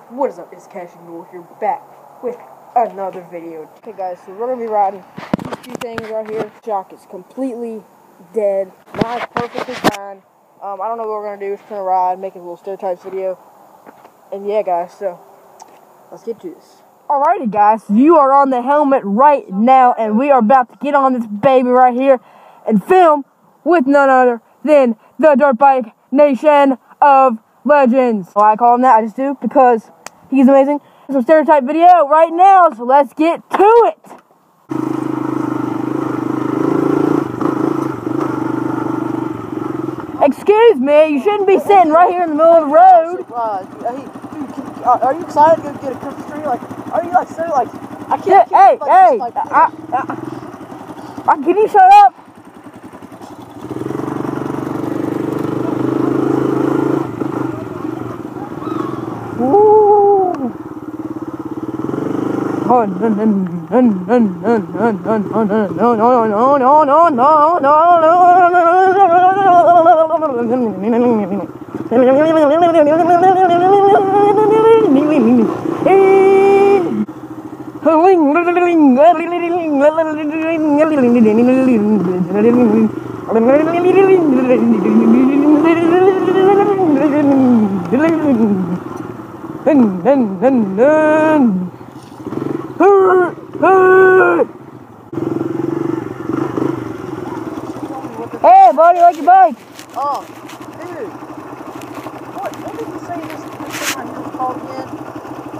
What is up? It's Cash and Noor here, back with another video. Okay guys, so we're going to be riding these two things right here. Shock is completely dead. Mine's perfectly fine. I don't know what we're going to do. We're just going to ride, make a little Stereotypes video. And yeah guys, so let's get to this. Alrighty guys, you are on the helmet right now, and we are about to get on this baby right here and film with none other than the DirtBike Nation of Legends. Why I call him that, I just do because he's amazing. It's a Stereotype video right now, so let's get to it. Excuse me, you shouldn't be sitting right here in the middle of the road. Are you excited to get a Christmas tree? Like, are you like so like? I can't. Hey, can you shut up? Hey, buddy, like your bike? Oh, dude. What did you say this thing right here was called again?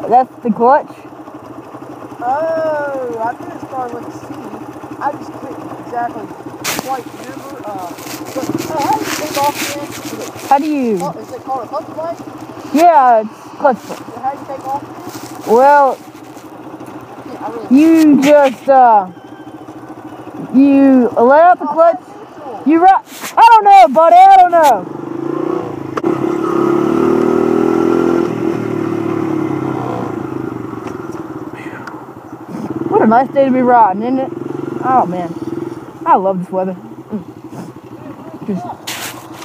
That's the clutch. Oh, I knew it started with a C. I just couldn't exactly quite remember. But how do you take off again? How do you? Is it called a clutch plate? Yeah, it's clutch plate. How do you take off again? Well, you just, you let out the clutch. You right. I don't know, buddy. I don't know. What a nice day to be riding, isn't it? Oh, man. I love this weather.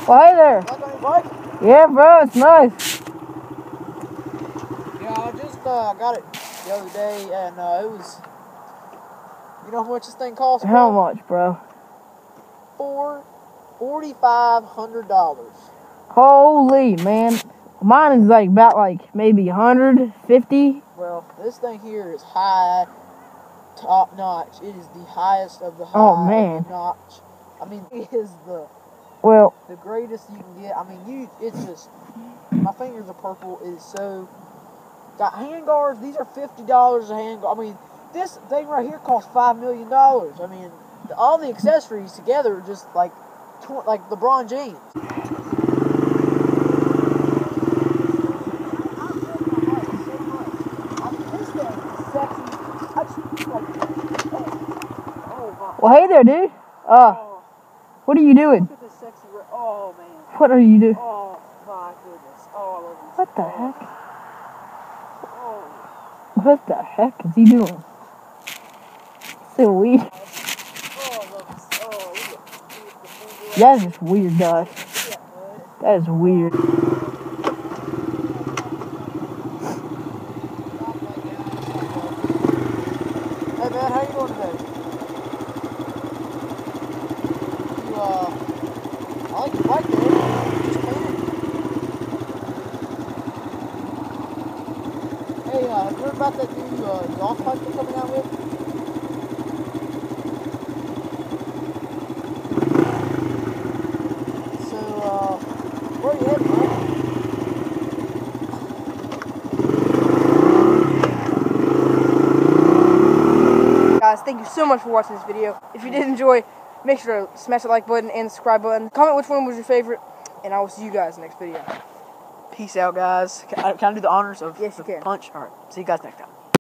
Well, hey there. Yeah, bro. It's nice. Yeah, I just got it the other day, and it was, you know how much this thing cost? How much, bro? $4,500. Holy, man. Mine is like about like maybe 150. Well, this thing here is high, top notch. It is the highest of the high notch. I mean, it is the greatest you can get. I mean, it's just, my fingers are purple. It is so, got hand guards. These are $50 a hand guard. I mean, this thing right here costs $5 million. I mean, all the accessories together are just like LeBron James. Well, hey there, dude. What are you doing? Look at this sexy. Oh man. What are you doing? Oh my goodness. Oh, I love this. What the heck? Oh. What the heck is he doing? So weird. Oh, I love this. Oh, look at That is weird, guys. That is weird. Hey man, how you doing today? I like your bike there. Just painted. Hey, have you heard about that new golf bike they're coming out with? So, where are you heading, man? Guys, thank you so much for watching this video. If you did enjoy, make sure to smash the like button and the subscribe button. Comment which one was your favorite, and I will see you guys next video. Peace out, guys. Can I do the honors of Yes, you can. punch? All right. See you guys next time.